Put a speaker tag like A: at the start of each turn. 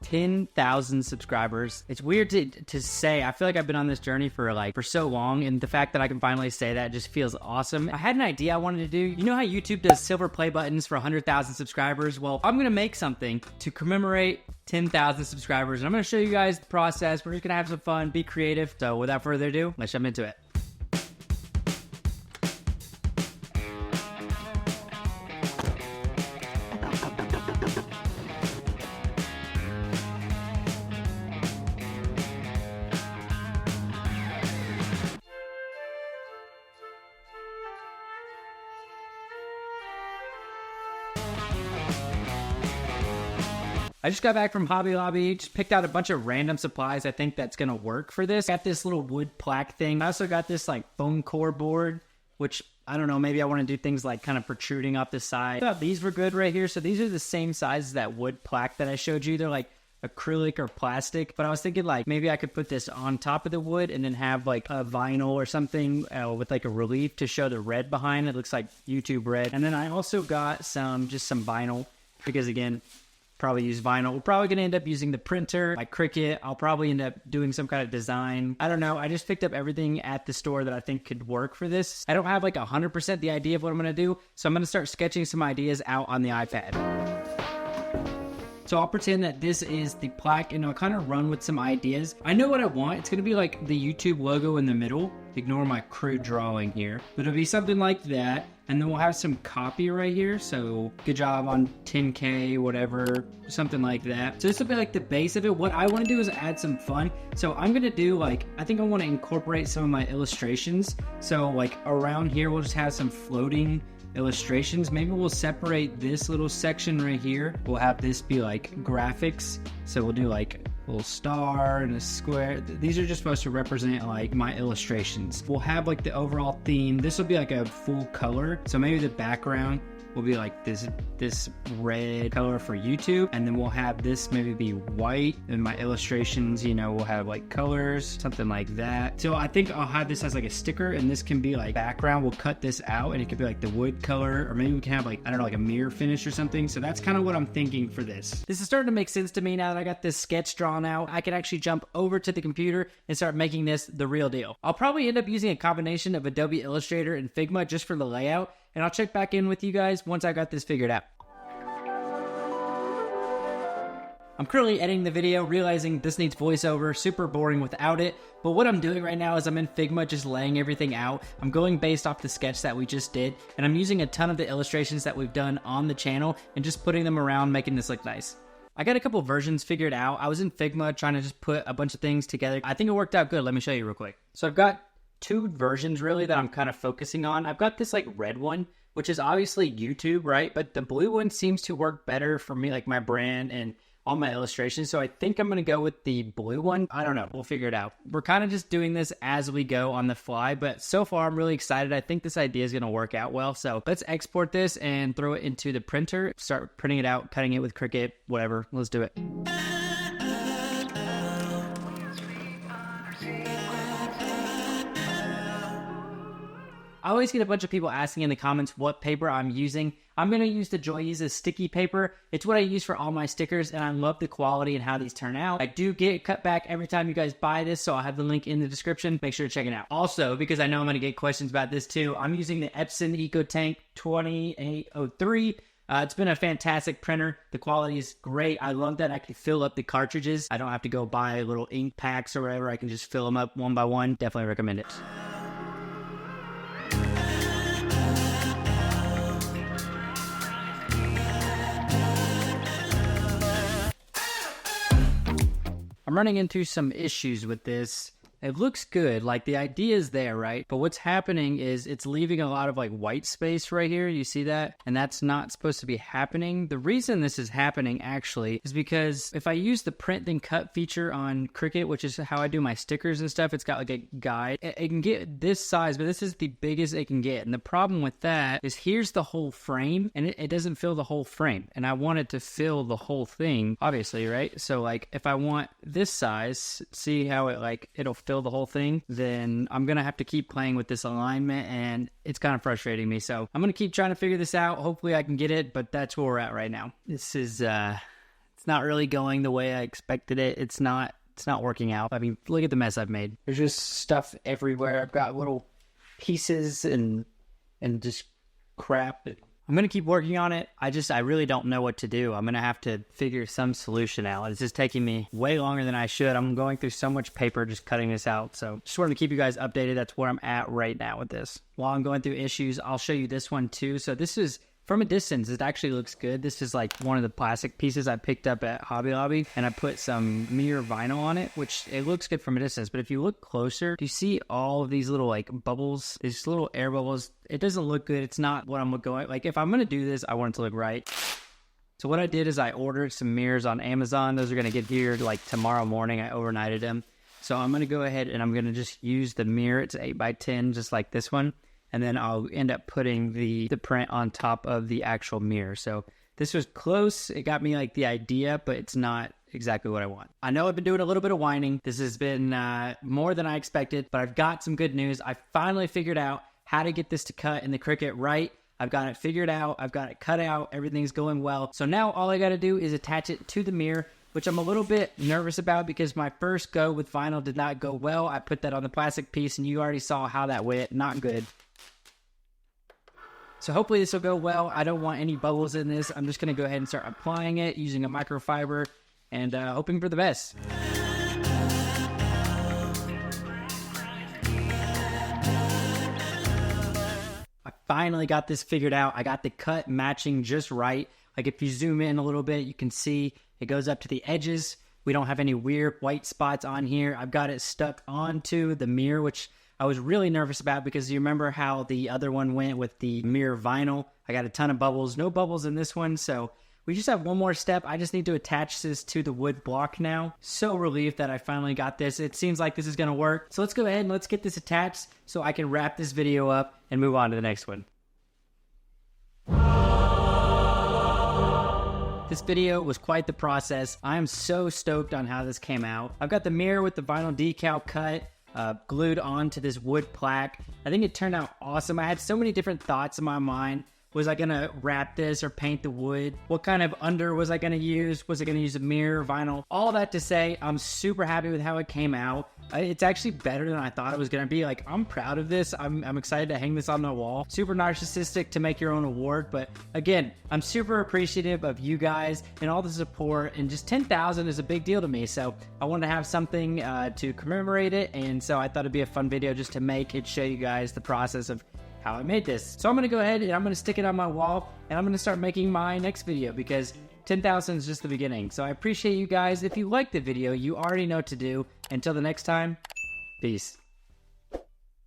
A: 10,000 subscribers. It's weird to say. I feel like I've been on this journey for so long, and the fact that I can finally say that just feels awesome. I had an idea I wanted to do. You know how YouTube does silver play buttons for 100,000 subscribers? Well, I'm gonna make something to commemorate 10,000 subscribers, and I'm gonna show you guys the process. We're just gonna have some fun, be creative. So without further ado, let's jump into it. I just got back from Hobby Lobby, just picked out a bunch of random supplies I think that's gonna work for this. Got this little wood plaque thing. I also got this like foam core board, which I don't know, maybe I wanna do things like kind of protruding off the side. I thought these were good right here. So these are the same size as that wood plaque that I showed you. They're like acrylic or plastic, but I was thinking like maybe I could put this on top of the wood and then have like a vinyl or something with like a relief to show the red behind. It looks like YouTube red. And then I also got just some vinyl because again, probably use vinyl. We're probably gonna end up using the printer, my Cricut. I'll probably end up doing some kind of design. I don't know. I just picked up everything at the store that I think could work for this. I don't have like 100% the idea of what I'm gonna do, so I'm gonna start sketching some ideas out on the iPad. So I'll pretend that this is the plaque and I'll kind of run with some ideas. I know what I want. It's gonna be like the YouTube logo in the middle. Ignore my crude drawing here, but it'll be something like that. And then we'll have some copy right here. So good job on 10K, whatever, something like that. So this will be like the base of it. What I wanna do is add some fun. So I'm gonna do I think I wanna incorporate some of my illustrations. So like around here, we'll just have some floating illustrations. Maybe we'll separate this little section right here. We'll have this be like graphics. So we'll do like a little star and a square. These are just supposed to represent like my illustrations. We'll have like the overall theme. This will be like a full color. So maybe the background will be like this red color for YouTube, and then we'll have this maybe be white, and my illustrations, you know, will have like colors, something like that. So I think I'll have this as like a sticker, and this can be like background. We'll cut this out and it could be like the wood color, or maybe we can have like, I don't know, like a mirror finish or something. So that's kind of what I'm thinking for this. This is starting to make sense to me now that I got this sketch drawn out. I can actually jump over to the computer and start making this the real deal. I'll probably end up using a combination of Adobe Illustrator and Figma just for the layout, and I'll check back in with you guys once I got this figured out. I'm currently editing the video, realizing this needs voiceover, super boring without it, but what I'm doing right now is I'm in Figma just laying everything out. I'm going based off the sketch that we just did, and I'm using a ton of the illustrations that we've done on the channel and just putting them around, making this look nice. I got a couple versions figured out. I was in Figma trying to just put a bunch of things together. I think it worked out good. Let me show you real quick. So I've got two versions really that I'm kind of focusing on. I've got this like red one, which is obviously YouTube, right? But the blue one seems to work better for me, like my brand and all my illustrations. So I think I'm gonna go with the blue one. I don't know, we'll figure it out. We're kind of just doing this as we go on the fly, but so far I'm really excited. I think this idea is gonna work out well. So let's export this and throw it into the printer, start printing it out, cutting it with Cricut, whatever. Let's do it. I always get a bunch of people asking in the comments what paper I'm using. I'm going to use the Joyeezy sticky paper. It's what I use for all my stickers, and I love the quality and how these turn out. I do get cut back every time you guys buy this, so I'll have the link in the description. Make sure to check it out. Also, because I know I'm going to get questions about this too, I'm using the Epson EcoTank 2803. It's been a fantastic printer. The quality is great. I love that I can fill up the cartridges. I don't have to go buy little ink packs or whatever. I can just fill them up one by one. Definitely recommend it. I'm running into some issues with this. It looks good, like the idea is there, right? But what's happening is it's leaving a lot of like white space right here. You see that? And that's not supposed to be happening. The reason this is happening actually is because if I use the print then cut feature on Cricut, which is how I do my stickers and stuff, it's got like a guide. It can get this size, but this is the biggest it can get. And the problem with that is here's the whole frame and it doesn't fill the whole frame. And I want it to fill the whole thing, obviously, right? So like if I want this size, see how it like, it'll fill the whole thing, then I'm gonna have to keep playing with this alignment and it's kind of frustrating me. So I'm gonna keep trying to figure this out. Hopefully I can get it, but that's where we're at right now. This is it's not really going the way I expected it. It's not working out. I mean, look at the mess I've made. There's just stuff everywhere. I've got little pieces and just crap. I'm going to keep working on it. I really don't know what to do. I'm going to have to figure some solution out. It's just taking me way longer than I should. I'm going through so much paper just cutting this out. So just wanted to keep you guys updated. That's where I'm at right now with this. While I'm going through issues, I'll show you this one too. So this is from a distance. It actually looks good. This is like one of the plastic pieces I picked up at Hobby Lobby, and I put some mirror vinyl on it, which it looks good from a distance. But if you look closer, do you see all of these little like bubbles? These little air bubbles. It doesn't look good. It's not what I'm going. Like if I'm gonna do this, I want it to look right. So what I did is I ordered some mirrors on Amazon. Those are gonna get here like tomorrow morning. I overnighted them. So I'm gonna go ahead and I'm gonna just use the mirror. It's 8x10, just like this one. And then I'll end up putting the print on top of the actual mirror. So this was close. It got me like the idea, but it's not exactly what I want. I know I've been doing a little bit of whining. This has been more than I expected, but I've got some good news. I finally figured out how to get this to cut in the Cricut right. I've got it figured out. I've got it cut out. Everything's going well. So now all I got to do is attach it to the mirror, which I'm a little bit nervous about because my first go with vinyl did not go well. I put that on the plastic piece and you already saw how that went. Not good. So hopefully this will go well. I don't want any bubbles in this. I'm just going to go ahead and start applying it using a microfiber and hoping for the best. I finally got this figured out. I got the cut matching just right. Like if you zoom in a little bit, you can see it goes up to the edges. We don't have any weird white spots on here. I've got it stuck onto the mirror, which I was really nervous about because you remember how the other one went with the mirror vinyl. I got a ton of bubbles, no bubbles in this one. So we just have one more step. I just need to attach this to the wood block now. So relieved that I finally got this. It seems like this is gonna work. So let's go ahead and let's get this attached so I can wrap this video up and move on to the next one. This video was quite the process. I am so stoked on how this came out. I've got the mirror with the vinyl decal cut. Glued onto this wood plaque. I think it turned out awesome. I had so many different thoughts in my mind. Was I gonna wrap this or paint the wood? What kind of under was I gonna use? Was I gonna use a mirror, vinyl? All that to say, I'm super happy with how it came out. It's actually better than I thought it was gonna be. Like, I'm proud of this. I'm excited to hang this on the wall. Super narcissistic to make your own award, but again, I'm super appreciative of you guys and all the support, and just 10,000 is a big deal to me, so I wanted to have something to commemorate it, and so I thought it'd be a fun video just to make it, show you guys the process of how I made this. So I'm gonna go ahead and I'm gonna stick it on my wall, and I'm gonna start making my next video because 10,000 is just the beginning. So I appreciate you guys. If you liked the video, you already know what to do. Until the next time, peace.